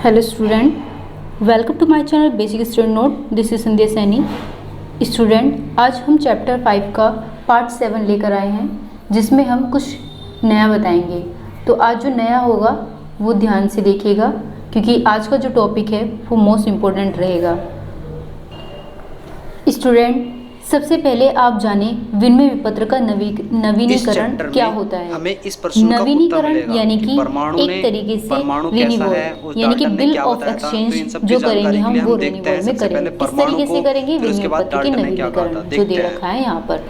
Hello student, welcome to my channel basic student note. This is Sandhya Saini. Student, आज हम chapter 5 का part 7 लेकर आए हैं, जिसमें हम कुछ नया बताएंगे। तो आज जो नया होगा वो ध्यान से देखिएगा, क्योंकि आज का जो टॉपिक है वो मोस्ट इम्पोर्टेंट रहेगा। स्टूडेंट, सबसे पहले आप जाने विनिमय विपत्र का नवीनीकरण क्या होता है। हमें इस प्रश्न का नवीनीकरण यानी कि एक तरीके से रिन्यूअल, यानी कि बिल ऑफ एक्सचेंज जो करेंगे हम वो रिन्यूअल में करेंगे। किस तरीके से करेंगे? विनिमय पत्र के नवीनीकरण जो दे रखा है यहाँ पर।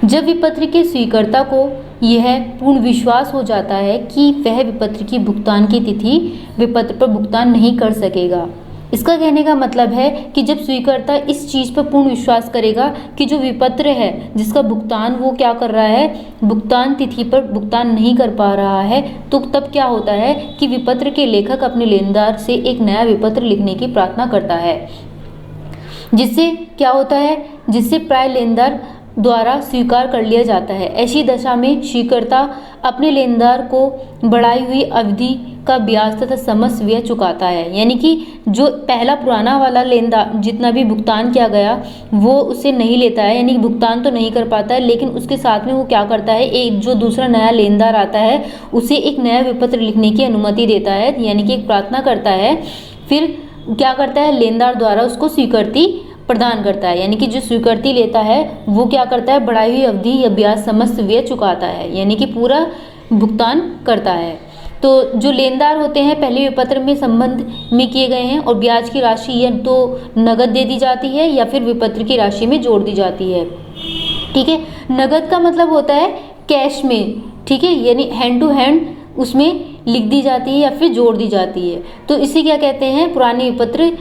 जब विपत्र के स्वीकर्ता को यह पूर्ण विश्वास हो जाता है कि वह विपत्र की भुगतान की तिथि विपत्र पर भुगतान नहीं कर सकेगा। इसका कहने का मतलब है कि जब स्वीकर्ता इस चीज़ पर पूर्ण विश्वास करेगा कि जो विपत्र है जिसका भुगतान वो क्या कर रहा है, भुगतान तिथि पर भुगतान नहीं कर पा रहा है, तो तब क्या होता है कि विपत्र के लेखक अपने लेनदार से एक नया विपत्र लिखने की प्रार्थना करता है। जिससे क्या होता है, जिससे प्राय लेनदार द्वारा स्वीकार कर लिया जाता है। ऐसी दशा में स्वीकर्ता अपने लेनदार को बढ़ाई हुई अवधि का ब्याज तथा समस्त व्यय चुकाता है। यानी कि जो पहला पुराना वाला लेनदार जितना भी भुगतान किया गया वो उसे नहीं लेता है, यानी कि भुगतान तो नहीं कर पाता है, लेकिन उसके साथ में वो क्या करता है, एक जो दूसरा नया लेनदार आता है उसे एक नया विपत्र लिखने की अनुमति देता है, यानी कि एक प्रार्थना करता है। फिर क्या करता है, लेनदार द्वारा उसको स्वीकृति प्रदान करता है, यानी कि जो स्वीकृति लेता है वो क्या करता है, बढ़ाई हुई अवधि या ब्याज समस्त व्यय चुकाता है, यानी कि पूरा भुगतान करता है। तो जो लेनदार होते हैं पहले विपत्र में संबंध में किए गए हैं और ब्याज की राशि या तो नगद दे दी जाती है या फिर विपत्र की राशि में जोड़ दी जाती है। ठीक है, नगद का मतलब होता है कैश में, ठीक है, यानी हैंड टू हैंड उसमें लिख दी जाती है या फिर जोड़ दी जाती है। तो इसे क्या कहते हैं, पुराने विपत्र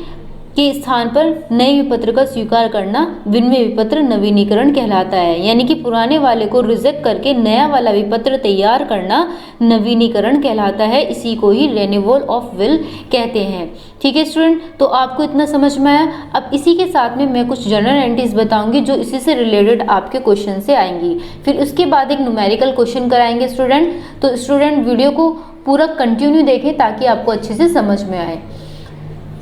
के स्थान पर नए विपत्र का स्वीकार करना विनिमय विपत्र नवीनीकरण कहलाता है। यानी कि पुराने वाले को रिजेक्ट करके नया वाला विपत्र तैयार करना नवीनीकरण कहलाता है। इसी को ही रिन्यूअल ऑफ विल कहते हैं। ठीक है स्टूडेंट, तो आपको इतना समझ में आया। अब इसी के साथ में मैं कुछ जनरल एंट्रीज बताऊंगी जो इसी से रिलेटेड आपके क्वेश्चन से आएंगी। फिर उसके बाद एक न्यूमेरिकल क्वेश्चन कराएंगे स्टूडेंट। तो स्टूडेंट वीडियो को पूरा कंटिन्यू देखें ताकि आपको अच्छे से समझ में आए।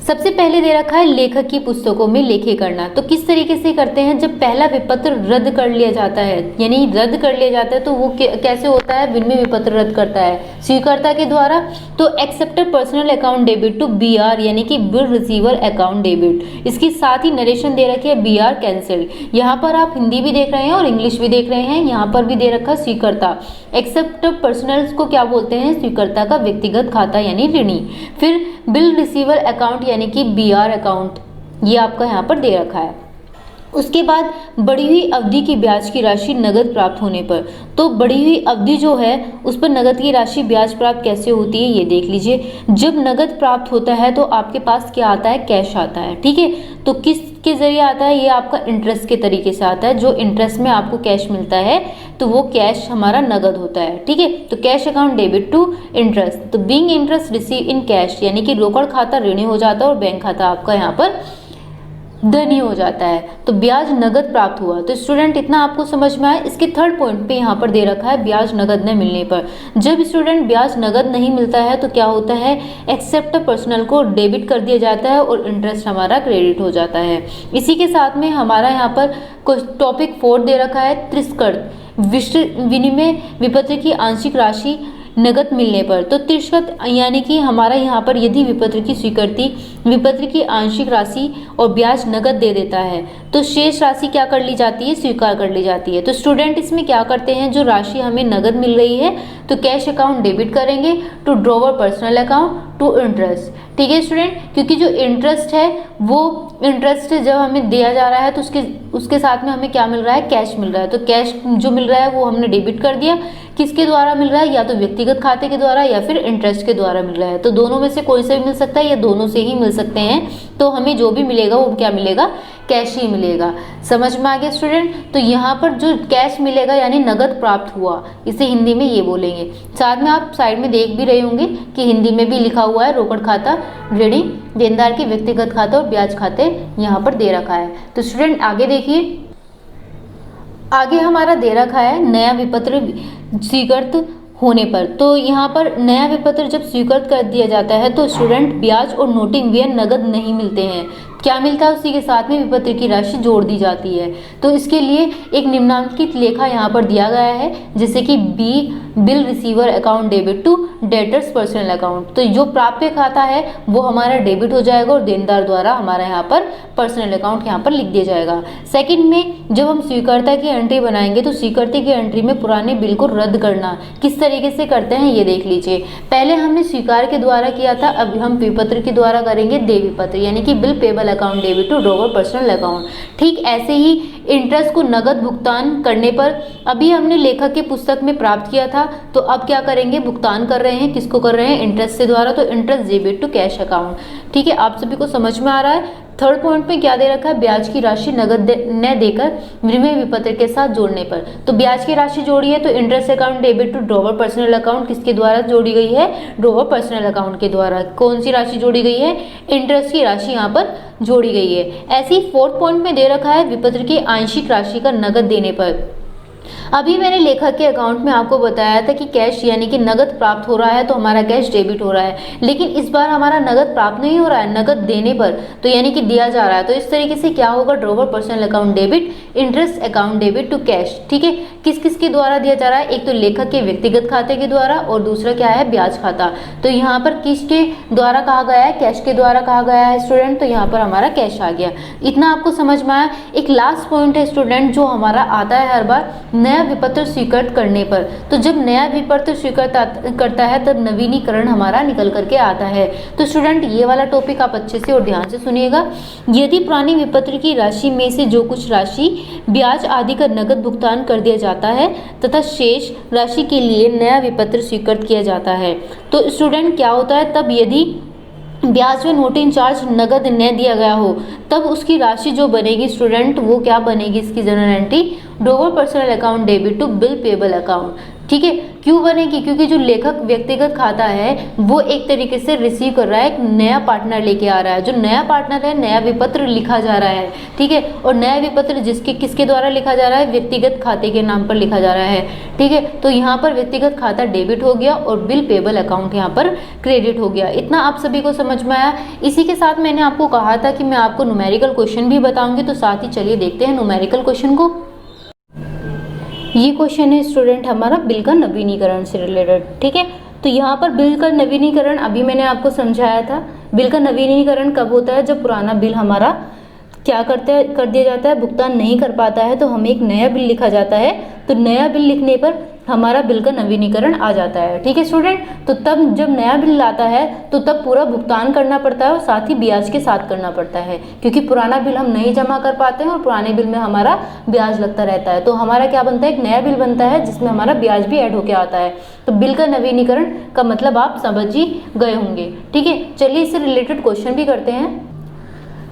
सबसे पहले दे रखा है लेखक की पुस्तकों में लेखे करना। तो किस तरीके से करते हैं, जब पहला विपत्र रद्द कर लिया जाता है, यानी रद्द कर लिया जाता है, तो वो कैसे होता है, विनिमय विपत्र रद्द करता है स्वीकर्ता के द्वारा। तो accepted personal account debit to BR, यानी कि बिल रिसीवर अकाउंट डेबिट। इसके साथ ही नरेशन दे रखी है बीआर कैंसिल्ड। यहाँ पर आप हिंदी भी देख रहे हैं और इंग्लिश भी देख रहे हैं। यहाँ पर भी दे रखा स्वीकर्ता। एक्सेप्टेड पर्सनल को क्या बोलते हैं, स्वीकर्ता का व्यक्तिगत खाता यानी ऋणी। फिर बिल रिसीवर अकाउंट यानी कि बीआर अकाउंट, ये आपका यहाँ पर दे रखा है। उसके बाद बढ़ी हुई अवधि की ब्याज की राशि नगद प्राप्त होने पर। तो बढ़ी हुई अवधि जो है उस पर नगद की राशि ब्याज प्राप्त कैसे होती है ये देख लीजिए। जब नगद प्राप्त होता है तो आपके पास क्या आता है, कैश आता है। ठीक है, तो किस के जरिए आता है, ये आपका इंटरेस्ट के तरीके से आता है। जो इंटरेस्ट में आपको कैश मिलता है तो वो कैश हमारा नगद होता है। ठीक है, तो cash account debit to interest. तो being interest receive in cash, यानी कि रोकड़ खाता ऋणी हो जाता है और बैंक खाता आपका यहाँ पर धनी हो जाता है। तो ब्याज नगद प्राप्त हुआ। तो स्टूडेंट इतना आपको समझ में आया। इसके थर्ड पॉइंट पे यहाँ पर दे रखा है ब्याज नगद न मिलने पर। जब स्टूडेंट ब्याज नगद नहीं मिलता है तो क्या होता है, एक्सेप्ट पर्सनल को डेबिट कर दिया जाता है और इंटरेस्ट हमारा क्रेडिट हो जाता है। इसी के साथ में हमारा यहाँ पर टॉपिक 4 दे रखा है तिरस्कृत विनिमय विपत्र की आंशिक राशि नगद मिलने पर। तो तिरस्कृत यानी कि हमारा यहाँ पर यदि विपत्र की स्वीकृति विपत्र की आंशिक राशि और ब्याज नगद दे देता है तो शेष राशि क्या कर ली जाती है, स्वीकार कर ली जाती है। तो स्टूडेंट इसमें क्या करते हैं, जो राशि हमें नगद मिल रही है तो कैश अकाउंट डेबिट करेंगे to drawer personal account to interest. ठीक है स्टूडेंट, क्योंकि जो इंटरेस्ट है वो इंटरेस्ट जब हमें दिया जा रहा है तो उसके साथ में हमें क्या मिल रहा है, कैश मिल रहा है। तो कैश जो मिल रहा है वो हमने डेबिट कर दिया। किसके द्वारा मिल रहा है, या तो व्यक्तिगत खाते के द्वारा या फिर इंटरेस्ट के द्वारा मिल रहा है। तो दोनों में से कोई से भी मिल सकता है या दोनों से ही मिल सकते हैं। तो हमें जो भी मिलेगा वो क्या मिलेगा, कैश ही मिलेगा। समझ में आ गया स्टूडेंट। तो यहाँ पर जो कैश मिलेगा यानी नगद प्राप्त हुआ, इसे हिंदी में ये बोलेंगे। साथ में आप साइड में देख भी रहे होंगे कि हिंदी में भी लिखा हुआ है रोकड़ खाता ऋणी, देनदार के व्यक्तिगत खाता और ब्याज खाते यहाँ पर दे रखा है। तो स्टूडेंट आगे देखिए, आगे हमारा दे रखा है नया विपत्र स्वीकृत होने पर। तो यहाँ पर नया विपत्र जब स्वीकृत कर दिया जाता है तो स्टूडेंट ब्याज और नोटिंग व्यय नगद नहीं मिलते हैं, क्या मिलता है उसी के साथ में विपत्र की राशि जोड़ दी जाती है। तो इसके लिए एक निम्नलिखित लेखा यहाँ पर दिया गया है, जैसे कि B bill receiver account debit to debtors personal account. तो जो प्राप्य खाता है वो हमारा डेबिट हो जाएगा और देनदार द्वारा हमारा यहाँ पर पर्सनल अकाउंट यहाँ पर लिख दिया जाएगा। सेकंड में जब हम स्वीकर्ता की एंट्री बनाएंगे तो स्वीकृति की एंट्री में पुराने बिल को रद्द करना किस तरीके से करते हैं ये देख लीजिए। पहले हमने स्वीकार के द्वारा किया था, अब हम विपत्र के द्वारा करेंगे देय विपत्र, यानी कि bill payable account debit to drawer personal account. ठीक ऐसे ही इंटरेस्ट को नगद भुगतान करने पर अभी हमने लेखक की पुस्तक में प्राप्त किया था, तो अब क्या करेंगे, भुगतान कर रहे हैं, किसको कर रहे हैं, इंटरेस्ट से द्वारा, तो interest debit to cash account. ठीक है, आप सभी को समझ में आ रहा है। थर्ड पॉइंट में क्या दे रखा है, ब्याज की राशि नगद न देकर विनिमय विपत्र के साथ जोड़ने पर। तो ब्याज की राशि जोड़ी है तो interest account debit to drawer personal account किसके द्वारा जोड़ी गई है, ड्रॉवर पर्सनल अकाउंट के द्वारा। कौन सी राशि जोड़ी गई है, इंटरेस्ट की राशि यहाँ पर जोड़ी गई है। ऐसे ही फोर्थ पॉइंट में दे रखा है विपत्र की आंशिक राशि का नगद देने पर। अभी मैंने लेखक के अकाउंट में आपको बताया था कि कैश यानी कि नगद प्राप्त हो रहा है तो हमारा कैश डेबिट हो रहा है, लेकिन इस बार हमारा नगद प्राप्त नहीं हो रहा है, नगद देने पर, तो यानी कि दिया जा रहा है। तो इस तरीके से क्या होगा, drawer personal account debit, interest account debit to cash. ठीक है, किस किस के द्वारा दिया जा रहा है, एक तो लेखक के व्यक्तिगत खाते के द्वारा और दूसरा क्या है, ब्याज खाता। तो यहाँ पर किसके द्वारा कहा गया है, कैश के द्वारा कहा गया है स्टूडेंट, तो यहाँ पर हमारा कैश आ गया। इतना आपको समझ में आया। एक लास्ट पॉइंट है स्टूडेंट जो हमारा आता है हर बार, नया विपत्र स्वीकृत करने पर। तो जब नया विपत्र स्वीकृत करता है तब नवीनीकरण हमारा निकल करके आता है। तो स्टूडेंट ये वाला टॉपिक आप अच्छे से और ध्यान से सुनिएगा। यदि पुरानी विपत्र की राशि में से जो कुछ राशि ब्याज आदि का नगद भुगतान कर दिया जाता है तथा शेष राशि के लिए नया विपत्र स्वीकृत किया जाता है, तो स्टूडेंट क्या होता है, तब यदि ब्याज में नोटिंग चार्ज नगद न दिया गया हो तब उसकी राशि जो बनेगी स्टूडेंट वो क्या बनेगी, इसकी general entry drawer personal account debit to bill payable account. ठीक है, क्यों बनेगी, क्योंकि जो लेखक व्यक्तिगत खाता है वो एक तरीके से रिसीव कर रहा है, एक नया पार्टनर लेके आ रहा है। जो नया पार्टनर है नया विपत्र लिखा जा रहा है। ठीक है, और नया विपत्र जिसके किसके द्वारा लिखा जा रहा है, व्यक्तिगत खाते के नाम पर लिखा जा रहा है। ठीक है, तो यहाँ पर व्यक्तिगत खाता डेबिट हो गया और बिल पेबल अकाउंट यहाँ पर क्रेडिट हो गया। इतना आप सभी को समझ में आया। इसी के साथ मैंने आपको कहा था कि मैं आपको न्यूमेरिकल क्वेश्चन भी बताऊंगी, तो साथ ही चलिए देखते हैं न्यूमेरिकल क्वेश्चन को। ये क्वेश्चन है स्टूडेंट हमारा बिल का नवीनीकरण से रिलेटेड। ठीक है, तो यहाँ पर बिल का नवीनीकरण अभी मैंने आपको समझाया था। बिल का नवीनीकरण कब होता है, जब पुराना बिल हमारा क्या कर दिया जाता है, भुगतान नहीं कर पाता है तो हमें एक नया बिल लिखा जाता है। तो नया बिल लिखने पर हमारा बिल का नवीनीकरण आ जाता है। ठीक है स्टूडेंट, तो तब जब नया बिल आता है तो तब पूरा भुगतान करना पड़ता है और साथ ही ब्याज के साथ करना पड़ता है, क्योंकि पुराना बिल हम नहीं जमा कर पाते हैं और पुराने बिल में हमारा ब्याज लगता रहता है। तो हमारा क्या बनता है, एक नया बिल बनता है जिसमें हमारा ब्याज भी ऐड होके आता है। तो बिल का नवीनीकरण का मतलब आप समझ ही गए होंगे। ठीक है, चलिए इससे रिलेटेड क्वेश्चन भी करते हैं।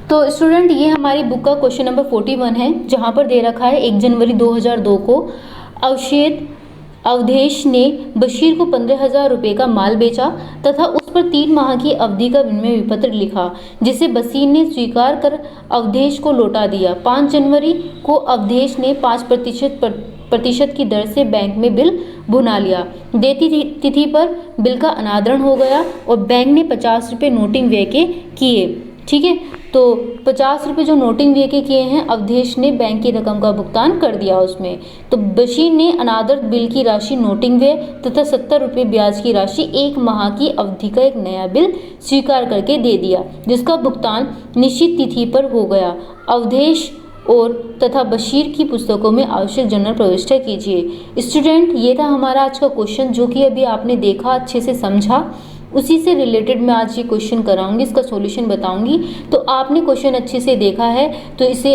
तो स्टूडेंट ये हमारी बुक का क्वेश्चन नंबर 41 है, जहाँ पर दे रखा है 1 जनवरी 2002 को अवधेश ने बशीर को 15,000 रुपये का माल बेचा तथा उस पर 3 माह की अवधि का विनिमय विपत्र लिखा, जिसे बशीर ने स्वीकार कर अवधेश को लौटा दिया। 5 जनवरी को अवधेश ने 5% की दर से बैंक में बिल भुना लिया। देती तिथि पर बिल का अनादरण हो गया और बैंक ने 50 रुपये नोटिंग व्यय के किए। ठीक है, तो 50 रुपये जो नोटिंग व्यय के किए हैं अवधेश ने बैंक की रकम का भुगतान कर दिया उसमें। तो बशीर ने अनादर बिल की राशि नोटिंग व्यय तथा 70 रुपये ब्याज की राशि 1 माह की अवधि का एक नया बिल स्वीकार करके दे दिया, जिसका भुगतान निश्चित तिथि पर हो गया। अवधेश और तथा बशीर की पुस्तकों में आवश्यक जनरल प्रविष्टि कीजिए। स्टूडेंट ये था हमारा आज का क्वेश्चन, जो कि अभी आपने देखा, अच्छे से समझा। उसी से रिलेटेड मैं आज ये क्वेश्चन कराऊंगी, इसका सॉल्यूशन बताऊंगी। तो आपने क्वेश्चन अच्छे से देखा है तो इसे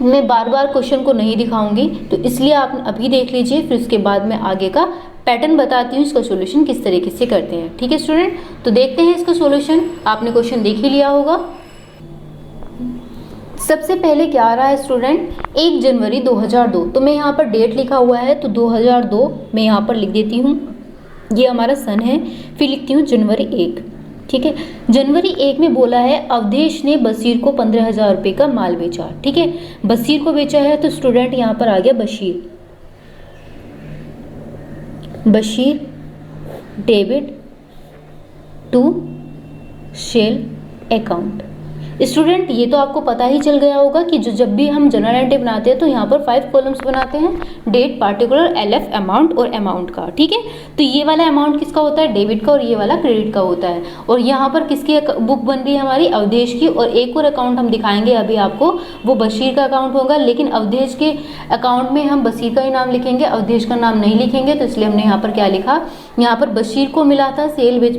मैं बार बार क्वेश्चन को नहीं दिखाऊंगी, तो इसलिए आप अभी देख लीजिए, फिर उसके बाद मैं आगे का पैटर्न बताती हूँ, इसका सॉल्यूशन किस तरीके से करते हैं। ठीक है स्टूडेंट, तो देखते हैं इसका सॉल्यूशन। आपने क्वेश्चन देख ही लिया होगा। सबसे पहले क्या आ रहा है स्टूडेंट, 1 जनवरी 2002, तो मैं यहाँ पर डेट लिखा हुआ है तो 2002 मैं यहाँ पर लिख देती हूँ, ये हमारा सन है। फिर लिखती हूँ जनवरी 1। ठीक है, जनवरी 1 में बोला है अवधेश ने बशीर को 15,000 रुपये का माल बेचा। ठीक है, बशीर को बेचा है तो स्टूडेंट यहाँ पर आ गया Bashir. Bashir debit to sale account. Student ये तो आपको पता ही चल गया होगा कि जब भी हम जनरल एंट्री बनाते हैं तो यहाँ पर 5 कॉलम्स बनाते हैं, डेट, पार्टिकुलर, एलएफ, अमाउंट और अमाउंट का। ठीक है, तो ये वाला अमाउंट किसका होता है? डेबिट का, और ये वाला क्रेडिट का होता है। और यहाँ पर किसकी बुक बन रही है? हमारी अवधेश की। और एक और अकाउंट हम दिखाएंगे अभी आपको, वो बशीर का अकाउंट होगा, लेकिन अवधेश के अकाउंट में हम बशीर का ही नाम लिखेंगे, अवधेश का नाम नहीं लिखेंगे। तो इसलिए हमने यहाँ पर क्या लिखा, यहाँ पर बशीर को मिला था,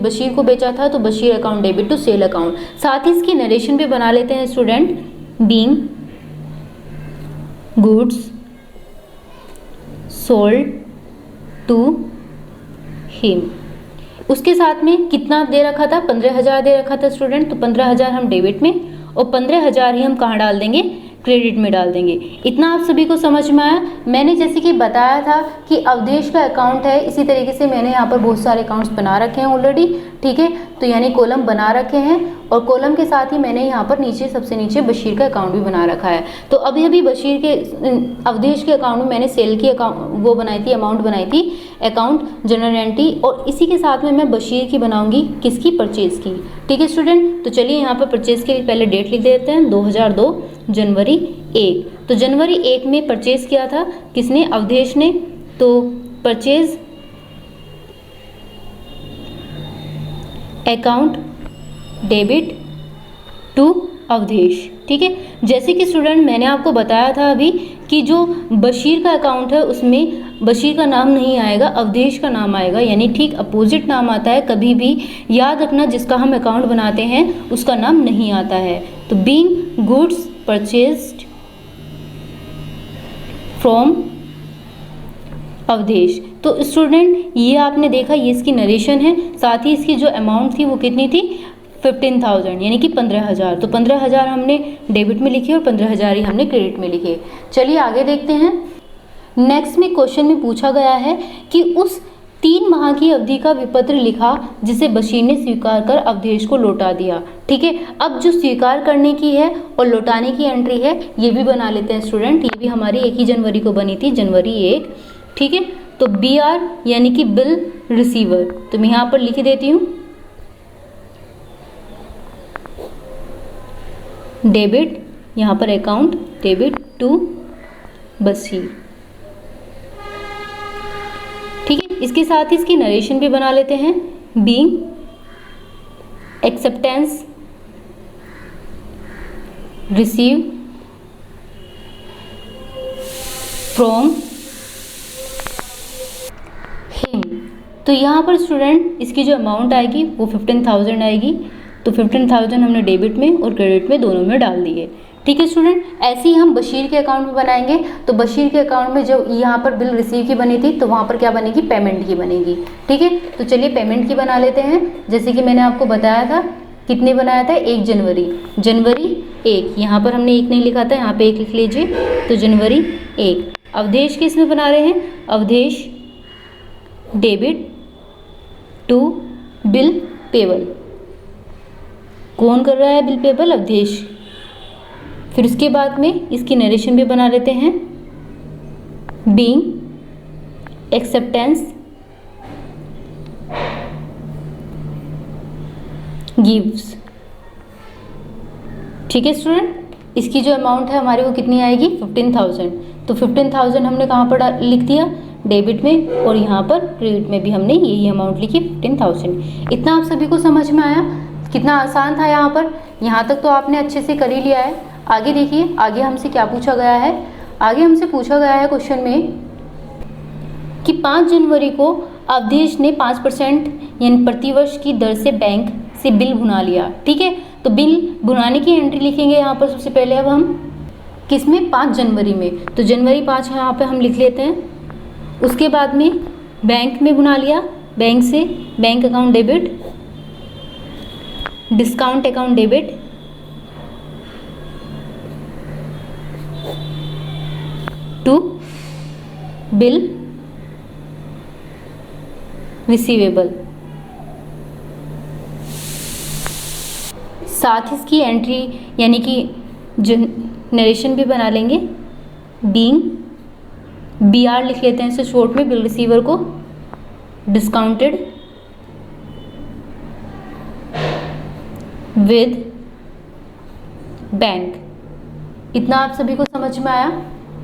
बशीर को बेचा था, तो Bashir account debit to sale account. साथ ही इसकी नरेशन भी बना लेते हैं student, being goods sold to him. उसके साथ में कितना दे रखा था? 15,000 दे रखा था स्टूडेंट। तो 15,000 हम डेबिट में और 15,000 ही हम कहाँ डाल देंगे? क्रेडिट में डाल देंगे। इतना आप सभी को समझ में आया? मैंने जैसे कि बताया था कि अवधेश का अकाउंट है, इसी तरीके से मैंने यहाँ पर बहुत सारे अकाउंट्स बना रखे हैं ऑलरेडी। ठीक है, तो यानी कॉलम बना रखे हैं, और कॉलम के साथ ही मैंने यहाँ पर नीचे सबसे नीचे बशीर का अकाउंट भी बना रखा है। तो अभी अभी बशीर के अवधेश के अकाउंट में मैंने सेल की अकाउंट वो बनाई थी, अमाउंट बनाई थी, अकाउंट जनरल एंट्री, और इसी के साथ में मैं बशीर की बनाऊंगी, किसकी? परचेज की। ठीक है स्टूडेंट, तो चलिए यहाँ पर परचेज के लिए पहले डेट लिख देते हैं, 2002 जनवरी 1। तो जनवरी 1 में परचेज किया था किसने? अवधेश ने। तो purchase account debit to Awadhesh. ठीक है, जैसे कि स्टूडेंट मैंने आपको बताया था अभी कि जो बशीर का अकाउंट है उसमें बशीर का नाम नहीं आएगा, अवधेश का नाम आएगा, यानी ठीक अपोजिट नाम आता है। कभी भी याद रखना, जिसका हम अकाउंट बनाते हैं उसका नाम नहीं आता है। तो being goods purchased from Awadhesh. तो स्टूडेंट ये आपने देखा, ये इसकी नरेशन है। साथ ही इसकी जो अमाउंट थी वो कितनी थी? 15,000, यानी कि 15,000। तो 15,000 हमने डेबिट में लिखे और 15,000 ही हमने क्रेडिट में लिखे। चलिए आगे देखते हैं। नेक्स्ट में क्वेश्चन में पूछा गया है कि उस 3 माह की अवधि का विपत्र लिखा जिसे बशीर ने स्वीकार कर अवधेश को लौटा दिया। ठीक है, अब जो स्वीकार करने की है और लौटाने की एंट्री है ये भी बना लेते हैं स्टूडेंट। ये भी हमारी 1 ही जनवरी को बनी थी, जनवरी 1। ठीक है, तो BR यानी कि बिल रिसीवर, तो मैं यहाँ पर लिख देती हूँ, डेबिट, यहाँ पर अकाउंट डेबिट टू बशीर। ठीक है, इसके साथ ही इसकी नरेशन भी बना लेते हैं, being acceptance receive from him. तो यहाँ पर स्टूडेंट इसकी जो अमाउंट आएगी वो 15,000 आएगी। तो 15,000 हमने डेबिट में और क्रेडिट में दोनों में डाल दिए। ठीक है स्टूडेंट, ऐसे ही हम बशीर के अकाउंट में बनाएंगे। तो बशीर के अकाउंट में जो यहाँ पर बिल रिसीव की बनी थी तो वहाँ पर क्या बनेगी? पेमेंट की बनेगी। ठीक है, तो चलिए पेमेंट की बना लेते हैं। जैसे कि मैंने आपको बताया था, कितने बनाया था? 1 जनवरी, जनवरी 1। यहाँ पर हमने 1 नहीं लिखा था, यहाँ पे 1 लिख लीजिए। तो जनवरी 1। अवधेश किस में बना रहे हैं? Awadhesh debit to bill payable. कौन कर रहा है बिल पेबल? अवधेश। फिर उसके बाद में इसकी नरेशन भी बना लेते हैं, बीइंग एक्सेप्टेंस गिव्स। ठीक है स्टूडेंट, इसकी जो अमाउंट है हमारी वो कितनी आएगी? 15,000। तो 15,000 हमने कहाँ पर लिख दिया? डेबिट में, और यहाँ पर क्रेडिट में भी हमने यही अमाउंट लिखी, 15,000। इतना आप सभी को समझ में आया? कितना आसान था यहाँ पर। यहाँ तक तो आपने अच्छे से कर ही लिया है। आगे देखिए, आगे हमसे क्या पूछा गया है। आगे हमसे पूछा गया है क्वेश्चन में कि 5 जनवरी को अवधेश ने 5% यानी प्रतिवर्ष की दर से बैंक से बिल भुना लिया। ठीक है, तो बिल भुनाने की एंट्री लिखेंगे यहाँ पर सबसे पहले। अब हम किसमें? 5 जनवरी में। तो जनवरी 5 यहाँ पे हम लिख लेते हैं। उसके बाद में बैंक में भुना लिया, बैंक से bank account debit, discount account debit, to bill receivable. साथ ही इसकी एंट्री यानी कि जो नरेशन भी बना लेंगे, बीइंग BR लिख लेते हैं इसे शॉर्ट में, बिल रिसीवर को, डिस्काउंटेड विद बैंक। इतना आप सभी को समझ में आया?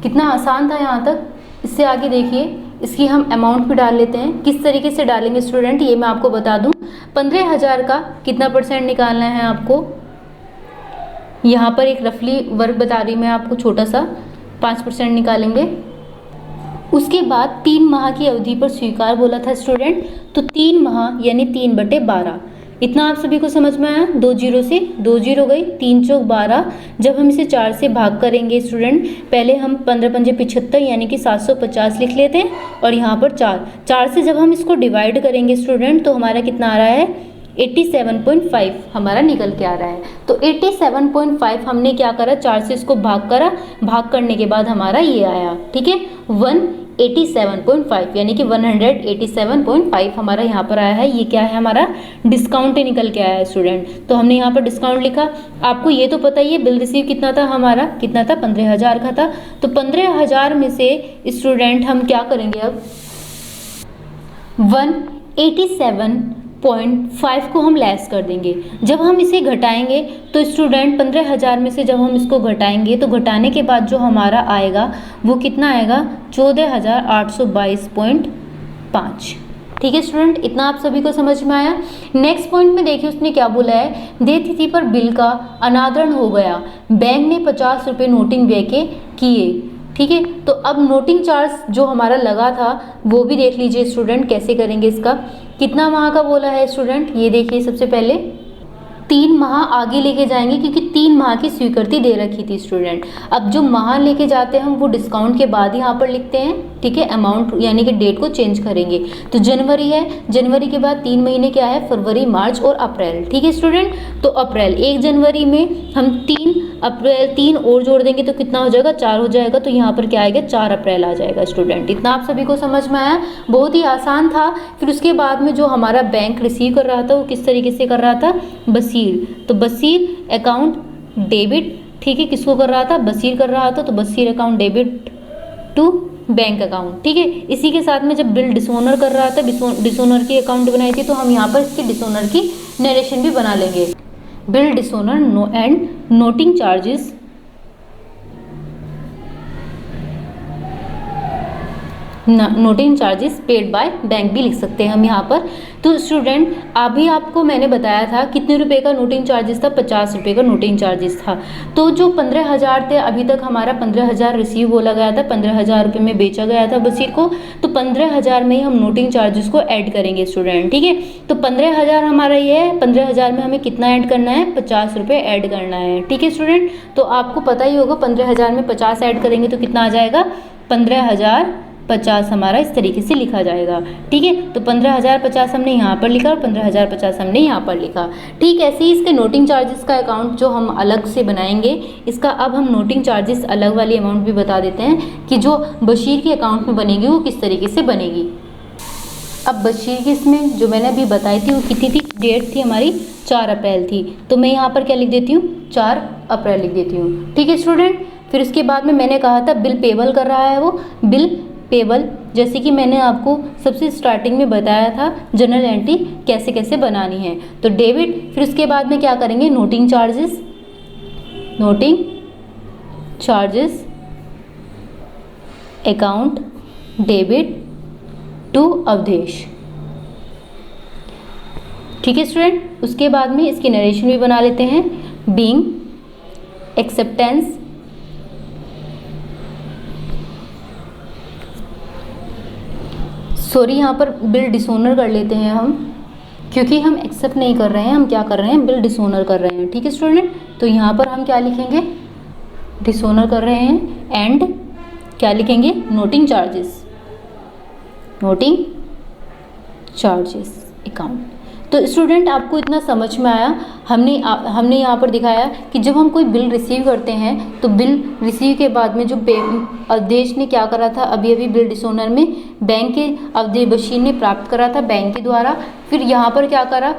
कितना आसान था यहाँ तक। इससे आगे देखिए, इसकी हम अमाउंट भी डाल लेते हैं। किस तरीके से डालेंगे स्टूडेंट, ये मैं आपको बता दूं। 15,000 का कितना परसेंट निकालना है आपको, यहाँ पर एक रफली वर्क बता रही मैं आपको, छोटा सा 5% निकालेंगे। उसके बाद 3 माह की अवधि पर स्वीकार बोला था स्टूडेंट, तो 3 माह यानी 3/12। इतना आप सभी को समझ में आया? 2 जीरो से 2 जीरो गई, 3 चौक 12। जब हम इसे 4 से भाग करेंगे स्टूडेंट, पहले हम 15 पंजे 75 यानी कि 750 लिख लेते हैं, और यहाँ पर 4 से जब हम इसको डिवाइड करेंगे स्टूडेंट, तो हमारा कितना आ रहा है, 87.5 हमारा निकल के आ रहा है। तो 87.5 हमने क्या करा, 4 से इसको भाग करा, भाग करने के बाद हमारा ये आया, ठीक है, 187.5 यानी कि 187.5 हमारा यहाँ पर आया है। ये क्या है, हमारा डिस्काउंट ही निकल के आया है स्टूडेंट। तो हमने यहाँ पर डिस्काउंट लिखा। आपको ये तो पता ही है बिल रिसीव कितना था हमारा, कितना था, 15,000 का था। तो 15,000 में से स्टूडेंट हम क्या करेंगे, अब 187.5 को हम लेस कर देंगे। जब हम इसे घटाएंगे तो स्टूडेंट 15,000 में से जब हम इसको घटाएंगे, तो घटाने के बाद जो हमारा आएगा वो कितना आएगा, 14,822.5। ठीक है स्टूडेंट, इतना आप सभी को समझ में आया। नेक्स्ट पॉइंट में देखिए उसने क्या बोला है, देय तिथि पर बिल का अनादरण हो गया, बैंक ने 50 रुपये नोटिंग व्यय के किए। ठीक है, तो अब नोटिंग चार्ज जो हमारा लगा था वो भी देख लीजिए स्टूडेंट, कैसे करेंगे इसका। कितना माह का बोला है स्टूडेंट, ये देखिए सबसे पहले 3 माह आगे लेके जाएंगे, क्योंकि 3 माह की स्वीकृति दे रखी थी स्टूडेंट। अब जो माह लेके जाते हैं हम वो डिस्काउंट के बाद ही यहाँ पर लिखते हैं, ठीक है, अमाउंट यानी कि डेट को चेंज करेंगे। तो जनवरी है, जनवरी के बाद 3 महीने क्या है, फरवरी, मार्च और अप्रैल। ठीक है स्टूडेंट, तो अप्रैल, 1 जनवरी में हम 3 अप्रैल 3 और जोड़ देंगे तो कितना हो जाएगा, 4 हो जाएगा। तो यहाँ पर क्या आएगा, 4 अप्रैल आ जाएगा स्टूडेंट। इतना आप सभी को समझ में आया, बहुत ही आसान था। फिर उसके बाद में जो हमारा बैंक रिसीव कर रहा था वो किस तरीके से कर रहा था, बसीर। तो बसीर अकाउंट डेबिट, ठीक है, किसको कर रहा था, बसीर कर रहा था, तो बसीर account debit to bank account. ठीक है, इसी के साथ में जब बिल डिसोनर कर रहा था, डिसोनर की अकाउंट बनाई थी, तो हम यहाँ पर इसकी डिसोनर की नरेशन भी बना लेंगे। Bill dishonour and noting charges noting charges paid by bank भी लिख सकते हैं हम यहाँ पर। तो स्टूडेंट अभी आपको मैंने बताया था कितने रुपए का नोटिंग चार्जेस था, 50 रुपये का नोटिंग चार्जेस था। तो जो 15,000 थे, अभी तक हमारा 15,000 रिसीव बोला गया था, 15,000 रुपये में बेचा गया था बसीर को। तो 15,000 में ही हम नोटिंग चार्जेस को ऐड करेंगे स्टूडेंट। ठीक है, तो 15,000 हमारा ये है, 15,000 में हमें कितना ऐड करना है, 50 रुपये ऐड करना है। ठीक है स्टूडेंट, तो आपको पता ही होगा 15,000 में 50 ऐड करेंगे तो कितना आ जाएगा, 15,050 हमारा इस तरीके से लिखा जाएगा। ठीक है, तो 15,050 हमने यहाँ पर लिखा और 15,050 हमने यहाँ पर लिखा। ठीक, ऐसे ही इसके नोटिंग चार्जेस का अकाउंट जो हम अलग से बनाएंगे, इसका अब हम नोटिंग चार्जेस अलग वाली अमाउंट भी बता देते हैं कि जो बशीर के अकाउंट में बनेगी वो किस तरीके से बनेगी। अब बशीर की इसमें जो मैंने अभी बताई थी वो कितनी थी, डेट थी हमारी 4 अप्रैल थी, तो मैं यहाँ पर क्या लिख देती हूँ, 4 अप्रैल लिख देती हूँ। ठीक है स्टूडेंट, फिर उसके बाद में मैंने कहा था बिल पेबल कर रहा है वो, बिल पेबल, जैसे कि मैंने आपको सबसे स्टार्टिंग में बताया था जनरल एंट्री कैसे कैसे बनानी है। तो डेबिट, फिर उसके बाद में क्या करेंगे, noting charges, noting charges account debit to Awadhesh. ठीक है स्टूडेंट, उसके बाद में इसकी नरेशन भी बना लेते हैं, बीइंग एक्सेप्टेंस सॉरी, यहाँ पर बिल डिसोनर कर लेते हैं हम, क्योंकि हम एक्सेप्ट नहीं कर रहे हैं, हम क्या कर रहे हैं, बिल डिसोनर कर रहे हैं। ठीक है स्टूडेंट, तो यहाँ पर हम क्या लिखेंगे, डिसोनर कर रहे हैं, एंड क्या लिखेंगे, noting charges, noting charges account. तो स्टूडेंट आपको इतना समझ में आया, हमने यहाँ पर दिखाया कि जब हम कोई बिल रिसीव करते हैं तो बिल रिसीव के बाद में जो अवधेश ने क्या करा था, अभी अभी बिल डिसोनर में बैंक के अवधेश बशीर ने प्राप्त करा था बैंक के द्वारा। फिर यहाँ पर क्या करा,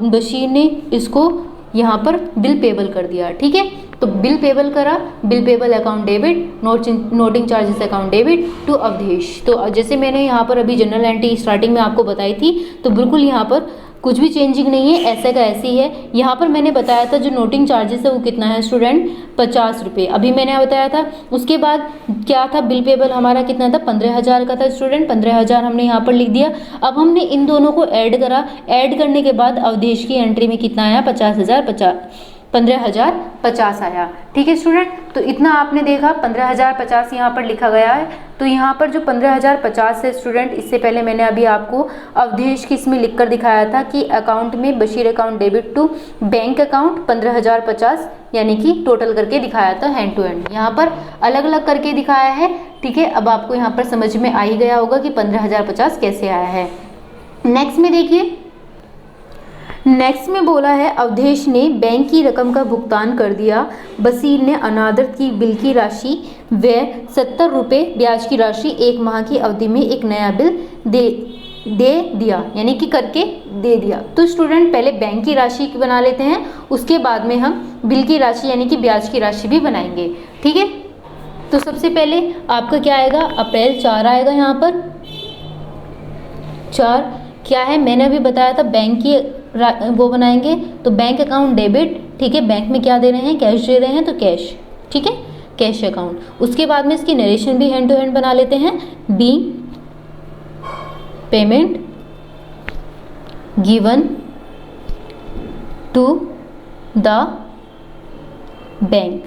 बशीर ने इसको यहाँ पर बिल पेबल कर दिया। ठीक है, तो बिल पेबल करा, bill payable account debit, noting charges account debit to Awadhesh. तो जैसे मैंने यहाँ पर अभी जनरल एंट्री स्टार्टिंग में आपको बताई थी, तो बिल्कुल यहाँ पर कुछ भी चेंजिंग नहीं है, ऐसे का ऐसे ही है। यहाँ पर मैंने बताया था जो नोटिंग चार्जेस है वो कितना है स्टूडेंट, 50 रुपये, अभी मैंने बताया था। उसके बाद क्या था, बिल पेबल हमारा कितना था, 15,000 का था स्टूडेंट, 15,000 हमने यहाँ पर लिख दिया। अब हमने इन दोनों को ऐड करा, ऐड करने के बाद अवधेश की एंट्री में कितना आया, 15,050 आया। ठीक है स्टूडेंट, तो इतना आपने देखा, 15,050 यहाँ पर लिखा गया है। तो यहाँ पर जो 15,050 है स्टूडेंट, इससे पहले मैंने अभी आपको अवधेश की इसमें लिखकर दिखाया था कि अकाउंट में Bashir account debit to bank account 15,050, यानी कि टोटल करके दिखाया था हैंड टू हैंड। यहाँ पर अलग अलग करके दिखाया है। ठीक है, अब आपको यहाँ पर समझ में आ ही गया होगा कि 15,050 कैसे आया है। नेक्स्ट में देखिए, नेक्स्ट में बोला है अवधेश ने बैंक की रकम का भुगतान कर दिया, बशीर ने अनादत की बिल की राशि व 70 रुपये ब्याज की राशि 1 माह की अवधि में एक नया बिल दे दिया, यानी कि करके दे दिया। तो स्टूडेंट पहले बैंक की राशि बना लेते हैं, उसके बाद में हम बिल की राशि यानी कि ब्याज की राशि भी बनाएंगे। ठीक है, तो सबसे पहले आपका क्या आएगा, अप्रैल 4 आएगा। यहाँ पर 4 क्या है, मैंने अभी बताया था बैंक की वो बनाएंगे, तो बैंक अकाउंट डेबिट। ठीक है, बैंक में क्या दे रहे हैं, कैश दे रहे हैं, तो कैश। ठीक है, कैश अकाउंट। उसके बाद में इसकी नरेशन भी हैंड टू हैंड बना लेते हैं, being payment given to the bank.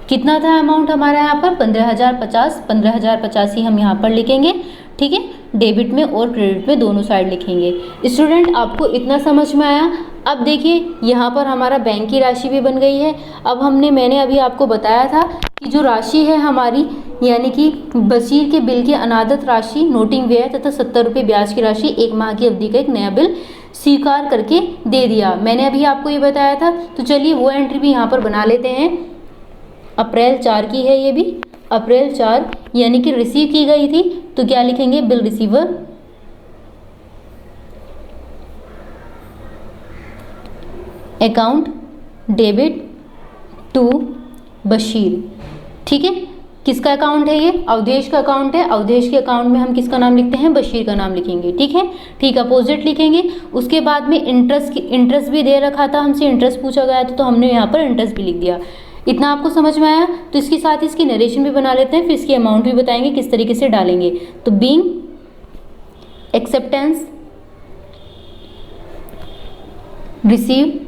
कितना था अमाउंट हमारा यहाँ पर, 15,050, 15,050 ही हम यहाँ पर लिखेंगे। ठीक है, डेबिट में और क्रेडिट में दोनों साइड लिखेंगे। स्टूडेंट आपको इतना समझ में आया। अब देखिए यहाँ पर हमारा बैंक की राशि भी बन गई है। अब मैंने अभी आपको बताया था कि जो राशि है हमारी, यानी कि बशीर के बिल की अनादत राशि, नोटिंग व्यय तथा 70 रुपये ब्याज की राशि 1 माह की अवधि का एक नया बिल स्वीकार करके दे दिया। मैंने अभी आपको ये बताया था। तो चलिए वो एंट्री भी यहाँ पर बना लेते हैं। अप्रैल 4 की है ये भी, अप्रैल 4 यानी कि रिसीव की गई थी, तो क्या लिखेंगे, bill receiver account debit to Bashir. ठीक है, किसका अकाउंट है ये, अवधेश का अकाउंट है। अवधेश के अकाउंट में हम किसका नाम लिखते हैं, बशीर का नाम लिखेंगे। ठीक है, ठीक अपोजिट लिखेंगे। उसके बाद में इंटरेस्ट भी दे रखा था हमसे, इंटरेस्ट पूछा गया था, तो हमने यहाँ पर इंटरेस्ट भी लिख दिया। इतना आपको समझ में आया। तो इसके साथ इसकी नरेशन भी बना लेते हैं, फिर इसकी अमाउंट भी बताएंगे किस तरीके से डालेंगे। तो being acceptance receive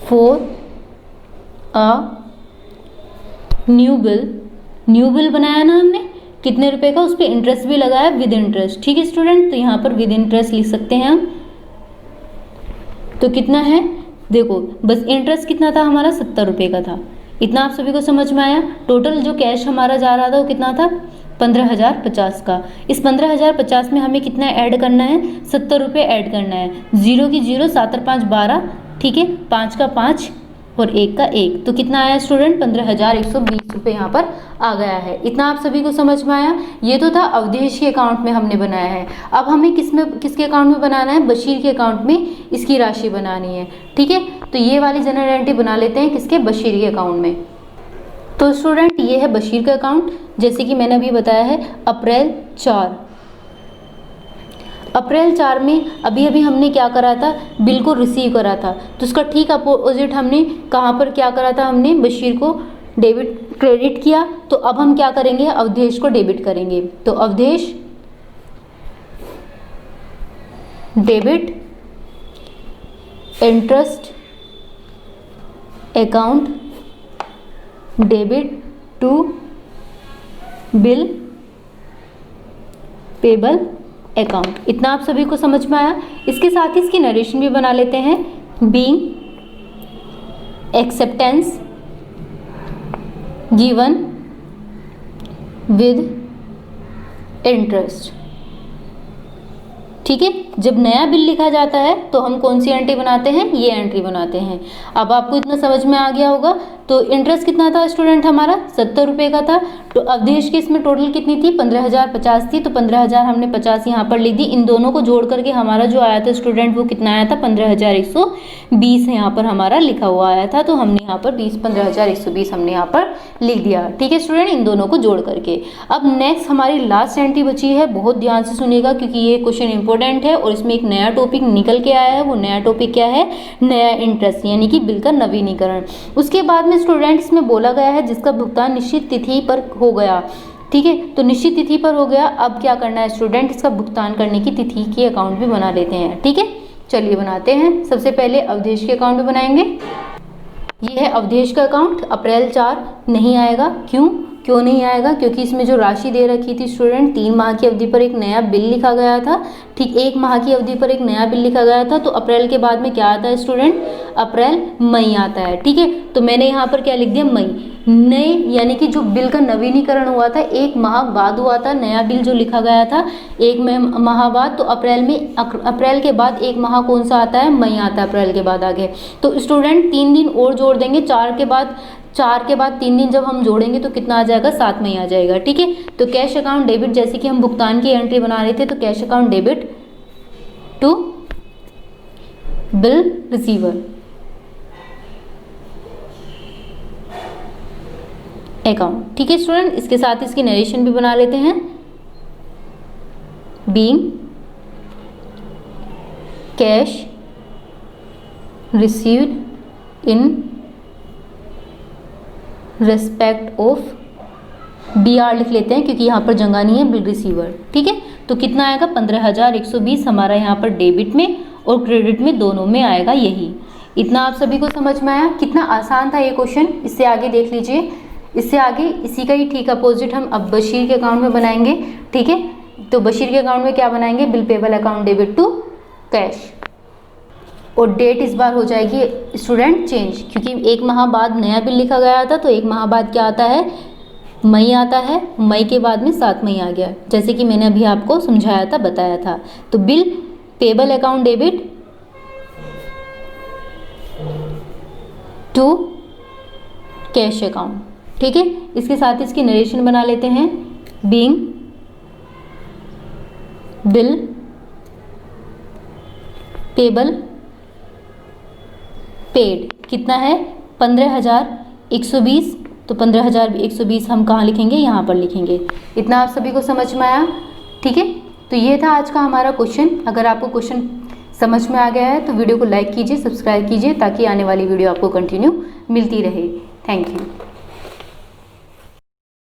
for a new bill बनाया ना हमने, कितने रुपए का, उस पर इंटरेस्ट भी लगाया विद इंटरेस्ट। ठीक है स्टूडेंट, तो यहाँ पर विद इंटरेस्ट लिख सकते हैं हम। तो कितना है, देखो बस इंटरेस्ट कितना था हमारा, 70 रुपये का था। इतना आप सभी को समझ में आया। टोटल जो कैश हमारा जा रहा था वो कितना था, 15,050 का। इस 15,050 में हमें कितना ऐड करना है, 70 रुपये ऐड करना है। 0 की 0, 7 और 5 12। ठीक है, 5 का 5 और 1 का 1, तो कितना आया स्टूडेंट, 15,120 रुपये यहाँ पर आ गया है। इतना आप सभी को समझ में आया। ये तो था अवधेश के अकाउंट में हमने बनाया है। अब हमें किसके अकाउंट में बनाना है, बशीर के अकाउंट में इसकी राशि बनानी है। ठीक है, तो ये वाली जनरल एंट्री बना लेते हैं किसके, बशीर के अकाउंट में। तो स्टूडेंट ये है बशीर का अकाउंट, जैसे कि मैंने अभी बताया है अप्रैल 4। अप्रैल 4 में अभी हमने क्या करा था, बिल को रिसीव करा था, तो उसका ठीक अपोजिट हमने कहाँ पर क्या करा था, हमने बशीर को डेबिट क्रेडिट किया। तो अब हम क्या करेंगे, अवधेश को डेबिट करेंगे। तो Awadhesh debit interest account debit to bill payable account. इतना आप सभी को समझ में आया। इसके साथ ही इसकी नरेशन भी बना लेते हैं, being acceptance given with interest. ठीक है, जब नया बिल लिखा जाता है तो हम कौन सी एंट्री बनाते हैं, ये एंट्री बनाते हैं। अब आपको इतना समझ में आ गया होगा। तो इंटरेस्ट कितना था स्टूडेंट हमारा, 70 रुपये का था। तो अवधेश की इसमें टोटल कितनी थी, 15,050 थी। तो 15,000 हमने 50 यहाँ पर लिख दी। इन दोनों को जोड़ करके हमारा जो आया था स्टूडेंट वो कितना आया था, 15,120 यहाँ पर हमारा लिखा हुआ आया था। तो हमने यहाँ पर 15,120 हमने यहाँ पर लिख दिया। ठीक है स्टूडेंट, इन दोनों को जोड़ करके। अब नेक्स्ट हमारी लास्ट एंट्री बची है, बहुत ध्यान से सुनिएगा क्योंकि ये क्वेश्चन इंपॉर्टेंट है और इसमें एक नया टॉपिक निकल के आया है। वो नया टॉपिक क्या है, नया इंटरेस्ट यानी कि बिल का नवीनीकरण। उसके बाद में स्टूडेंट्स में बोला गया है जिसका भुगतान निश्चित तिथि पर हो गया। ठीक है, तो निश्चित तिथि पर हो गया। अब क्या करना है स्टूडेंट, इसका भुगतान करने की तिथि की अकाउंट भी बना लेते हैं। ठीक है, चलिए बनाते हैं। सबसे पहले अवधेश के अकाउंट में बनाएंगे। ये है अवधेश का अकाउंट। अप्रैल 4 नहीं आएगा, क्यों नहीं आएगा, क्योंकि इसमें जो राशि दे रखी थी स्टूडेंट, 3 माह की अवधि पर एक नया बिल लिखा गया था। ठीक, 1 माह की अवधि पर एक नया बिल लिखा गया था। तो अप्रैल के बाद में क्या आता है स्टूडेंट, अप्रैल मई आता है। ठीक है, तो मैंने यहाँ पर क्या लिख दिया, मई। नए यानी कि जो बिल का नवीनीकरण हुआ था 1 माह बाद हुआ था, नया बिल जो लिखा गया था 1 माह बाद। तो अप्रैल के बाद 1 माह कौन सा आता है, मई आता है अप्रैल के बाद आगे। तो स्टूडेंट 3 दिन और जोड़ देंगे, 4 के बाद 3 दिन जब हम जोड़ेंगे तो कितना आ जाएगा, 7 मई आ जाएगा। ठीक है, तो कैश अकाउंट डेबिट, जैसे कि हम भुगतान की एंट्री बना रहे थे, तो cash account debit to bill receiver account. ठीक है स्टूडेंट, इसके साथ इसकी नरेशन भी बना लेते हैं। Being cash received in respect of, BR लिख लेते हैं क्योंकि यहाँ पर जगह नहीं है, बिल रिसीवर। ठीक है, तो कितना आएगा, 15,120 हमारा यहाँ पर डेबिट में और क्रेडिट में दोनों में आएगा। यही इतना आप सभी को समझ में आया। कितना आसान था ये क्वेश्चन। इससे आगे देख लीजिए, इससे आगे इसी का ही ठीक अपोजिट हम अब बशीर के अकाउंट में बनाएंगे। ठीक है, तो बशीर के अकाउंट में क्या बनाएंगे, bill payable account debit to cash, और डेट इस बार हो जाएगी स्टूडेंट चेंज, क्योंकि 1 माह बाद नया बिल लिखा गया था। तो 1 माह बाद क्या आता है, मई आता है। मई के बाद में 7 मई आ गया, जैसे कि मैंने अभी आपको समझाया था, बताया था। तो bill payable account debit to cash account. ठीक है, इसके साथ इसकी नरेशन बना लेते हैं। बीइंग बिल पेबल पेड कितना है, 15,120। तो 15,120 हम कहाँ लिखेंगे, यहाँ पर लिखेंगे। इतना आप सभी को समझ में आया। ठीक है, तो ये था आज का हमारा क्वेश्चन। अगर आपको क्वेश्चन समझ में आ गया है तो वीडियो को लाइक कीजिए, सब्सक्राइब कीजिए, ताकि आने वाली वीडियो आपको कंटिन्यू मिलती रहे। Thank you.